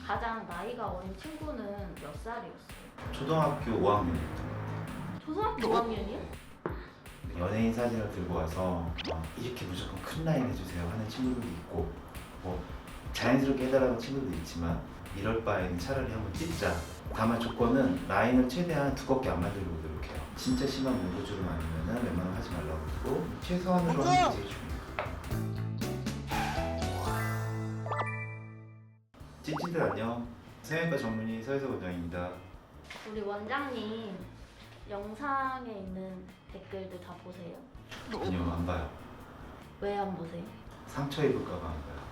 가장 나이가 어린 친구는 몇 살이었어요? 초등학교 5학년 초등학교 5학년이요? 연예인 사진을 들고 와서 이렇게 무조건 큰 라인 해주세요 하는 친구들도 있고, 뭐 자연스럽게 해달라는 친구들도 있지만 이럴 바에는 차라리 한번 찍자. 다만 조건은 라인을 최대한 두껍게 안 만들고 노력해요. 진짜 심한 문구주름 아니면은 웬만하면 하지 말라고 그러고 최소한으로 하는 게 제일 중요해요. 찐찐들 안녕. 성형외과 전문의 서혜석 원장입니다. 우리 원장님 영상에 있는 댓글들 다 보세요? 아니요, 안 봐요. 왜 안 보세요? 상처 입을까 봐 안 봐요.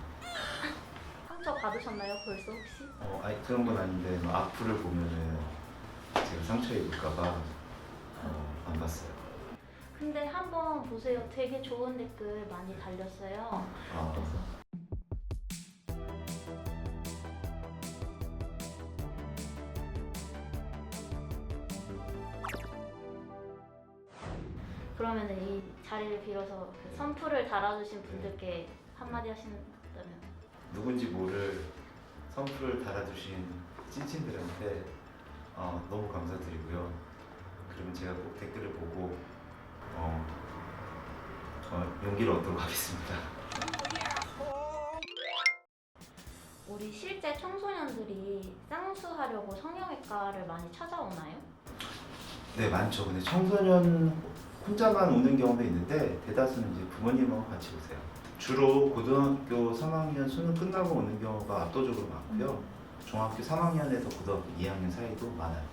상처 받으셨나요 벌써 혹시? 아니 그런 건 아닌데 악플을 보면은 제가 상처 입을까 봐 안 봤어요. 근데 한번 보세요. 되게 좋은 댓글 많이 달렸어요. 그래서 그러면은 이 자리를 빌어서 그 선풀을 달아주신 분들께 한마디 하신다면? 누군지 모를 선풀을 달아주신 찐친들한테 너무 감사드리고요. 그러면 제가 꼭 댓글을 보고 용기를 얻도록 하겠습니다. 우리 실제 청소년들이 쌍수하려고 성형외과를 많이 찾아오나요? 네, 많죠. 근데 청소년 혼자만 오는 경우도 있는데 대다수는 이제 부모님하고 같이 오세요. 주로 고등학교 3학년 수능 끝나고 오는 경우가 압도적으로 많고요. 중학교 3학년에서 고등학교 2학년 사이도 많아요.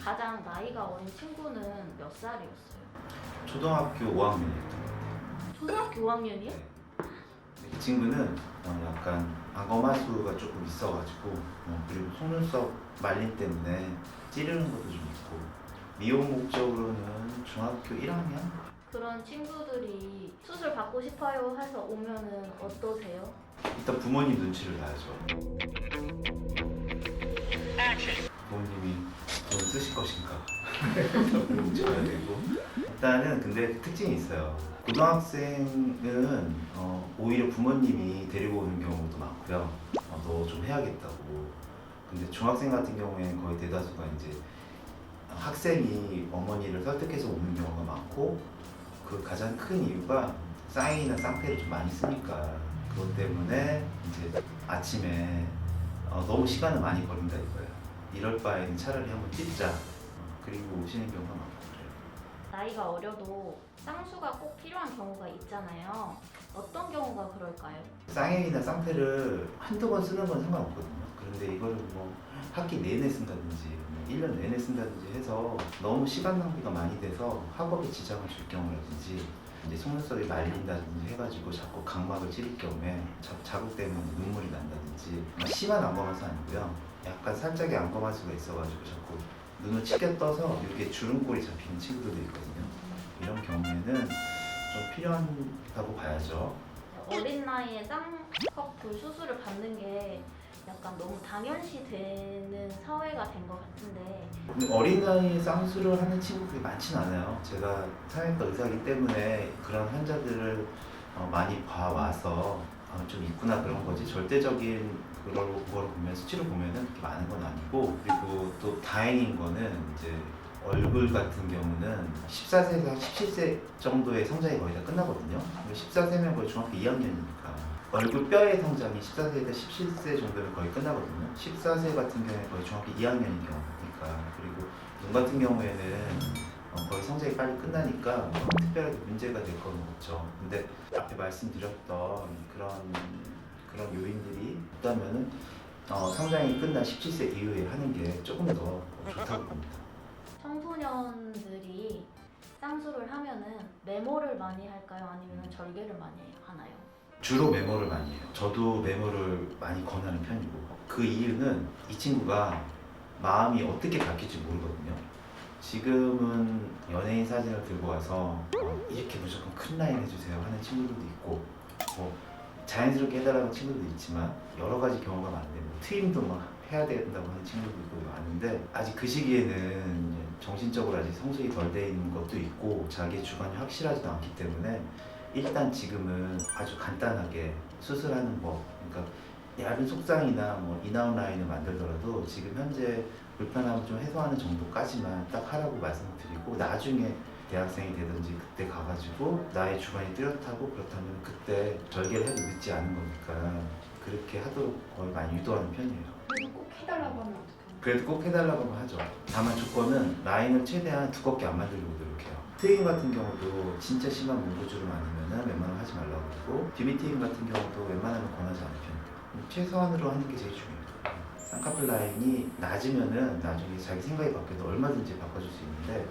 가장 나이가 어린 친구는 몇 살이었어요? 초등학교 5학년이에요. 초등학교 5학년이요? 이 친구는 약간 안검하수가 조금 있어가지고 그리고 속눈썹 말림 때문에 찌르는 것도 좀 있고, 미용 목적으로는 중학교 1학년? 그런 친구들이 수술 받고 싶어요 해서 오면은 어떠세요? 일단 부모님 눈치를 봐야죠. 부모님이 돈 쓰실 것인가 묻혀야 되고. 일단은 근데 특징이 있어요. 고등학생은 오히려 부모님이 데리고 오는 경우도 많고요. 너 좀 해야겠다고. 근데 중학생 같은 경우에는 거의 대다수가 이제 학생이 어머니를 설득해서 오는 경우가 많고, 그 가장 큰 이유가 쌍이나 쌍패를 좀 많이 쓰니까 그것 때문에 이제 아침에 너무 시간을 많이 걸린다 이거예요. 이럴 바에는 차라리 한번 찍자. 그리고 오시는 경우가 많고 그래요. 나이가 어려도 쌍수가 꼭 필요한 경우가 있잖아요. 어떤 경우가 그럴까요? 쌍해이나 쌍패를 한두 번 쓰는 건 상관없거든요. 그런데 이거를 뭐 학기 내내 쓴다든지 1년 내내 쓴다든지 해서 너무 시간 낭비가 많이 돼서 학업에 지장을 줄 경우라든지, 이제 속눈썹이 말린다든지 해가지고 자꾸 각막을 찌를 경우에 자국 때문에 눈물이 난다든지, 심한 안검하수 아니고요. 약간 살짝의 안검하수가 있어가지고 자꾸 눈을 치켜 떠서 이렇게 주름꼴이 잡히는 친구들도 있거든요. 이런 경우에는 좀 필요하다고 봐야죠. 어린 나이에 쌍꺼풀 수술을 받는 게 약간 너무 당연시 되는 사회가 된 것 같은데 근데 어린 나이에 쌍수를 하는 친구들이 많진 않아요. 제가 성형외과 의사이기 때문에 그런 환자들을 많이 봐와서 좀 있구나 그런 거지, 절대적인 그걸 보면 수치를 보면은 그렇게 많은 건 아니고. 그리고 또 다행인 거는 이제 얼굴 같은 경우는 14세에서 17세 정도의 성장이 거의 다 끝나거든요. 14세면 거의 중학교 2학년이니까 얼굴 뼈의 성장이 14세에서 17세 정도면 거의 끝나거든요. 14세 같은 경우에 거의 중학교 2학년인 경우니까. 그리고 눈 같은 경우에는 거의 성장이 빨리 끝나니까 특별하게 문제가 될 건 없죠. 근데 앞에 말씀드렸던 그런 요인들이 있다면은 성장이 끝난 17세 이후에 하는 게 조금 더 좋다고 봅니다. 청소년들이 쌍수를 하면은 메모를 많이 할까요? 아니면 절개를 많이 하나요? 주로 메모를 많이 해요. 저도 메모를 많이 권하는 편이고, 그 이유는 이 친구가 마음이 어떻게 바뀔지 모르거든요. 지금은 연예인 사진을 들고 와서 이렇게 무조건 큰 라인 해주세요 하는 친구들도 있고, 뭐 자연스럽게 해달라는 친구들도 있지만 여러 가지 경우가 많은데 트임도 막 해야 된다고 하는 친구들도 많은데, 아직 그 시기에는 정신적으로 아직 성숙이 덜 돼 있는 것도 있고 자기 주관이 확실하지도 않기 때문에 일단 지금은 아주 간단하게 수술하는 법, 그러니까 얇은 속상이나 뭐 인아웃 라인을 만들더라도 지금 현재 불편함을 좀 해소하는 정도까지만 딱 하라고 말씀을 드리고, 나중에 대학생이 되든지 그때 가가지고 나의 주관이 뚜렷하고 그렇다면 그때 절개를 해도 늦지 않은 거니까 그렇게 하도록 거의 많이 유도하는 편이에요. 그래도 꼭 해달라고 하면 어떡해요? 그래도 꼭 해달라고 하면 하죠. 다만 조건은 라인을 최대한 두껍게 안 만들려고 노력해요. 트임 같은 경우도 진짜 심한 문구주름 아니면은 웬만하면 하지 말라고 그러고, 듀미 트임 같은 경우도 웬만하면 권하지 않는 편이에요. 최소한으로 하는 게 제일 중요해요. 쌍꺼풀 라인이 낮으면은 나중에 자기 생각이 바뀌어도 얼마든지 바꿔줄 수 있는데,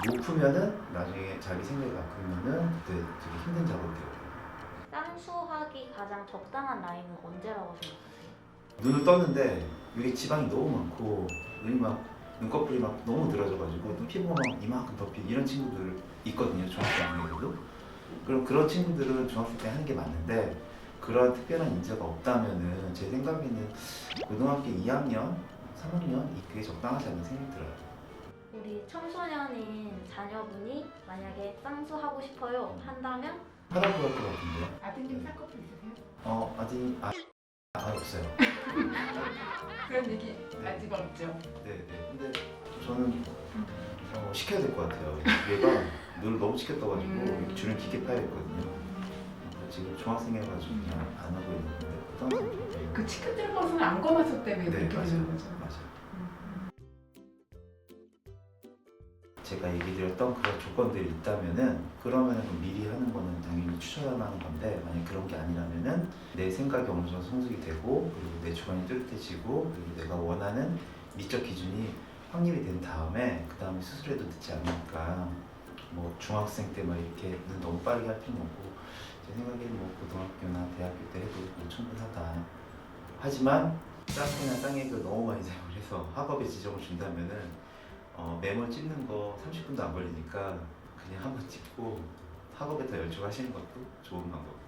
높으면은 나중에 자기 생각이 바뀌면은 그때 되게 힘든 작업이 돼요. 쌍수하기 가장 적당한 라인은 언제라고 생각하세요? 눈을 떴는데 이게 지방이 너무 많고 눈이 막 눈꺼풀이 막 너무 늘어져가지고 피부가 막 이만큼 덮인 이런 친구들 있거든요, 중학생 중에서도. 그럼 그런 친구들은 중학생 때 하는 게 맞는데, 그런 특별한 인자가 없다면은 제 생각에는 고등학교 2학년, 3학년 그게 적당하지 않나 생각이 들어요. 우리 청소년인 자녀분이 만약에 쌍수하고 싶어요 한다면 하라고 할 것 같은데. 아드님 쌍꺼풀 있으세요? 없어요. 그런 얘기 아직 없죠. 네네. 근데 저는 시켜야 될 것 같아요. 얘가 눈을 너무 시켜 떠가지고 줄을 깊게 파야 했거든요. 지금 중학생이어가지고 그냥 안 하고 있는데 고등학생. 그 치과 들어가서는 안 검았을 때문에 네, 그렇게 되는 거죠. 맞아요. 제가 얘기 드렸던 그런 조건들이 있다면은 그러면은 미리 하는 거는 당연히 추천하는 건데, 만약 그런 게 아니라면은 내 생각이 어느 정도 성숙이 되고 그리고 내 주관이 뚜렷해지고 그리고 내가 원하는 미적 기준이 확립이 된 다음에 그 다음에 수술해도 늦지 않으니까 뭐 중학생 때 막 이렇게 너무 빠르게 할 필요는 없고, 제 생각에는 뭐 고등학교나 대학교 때 해도 뭐 충분하다. 하지만 쌍꺼나 쌍액을 너무 많이 사용해서 학업에 지정을 준다면은 매몰 찍는 거 30분도 안 걸리니까 그냥 한번 찍고 학업에 더 열중하시는 것도 좋은 방법.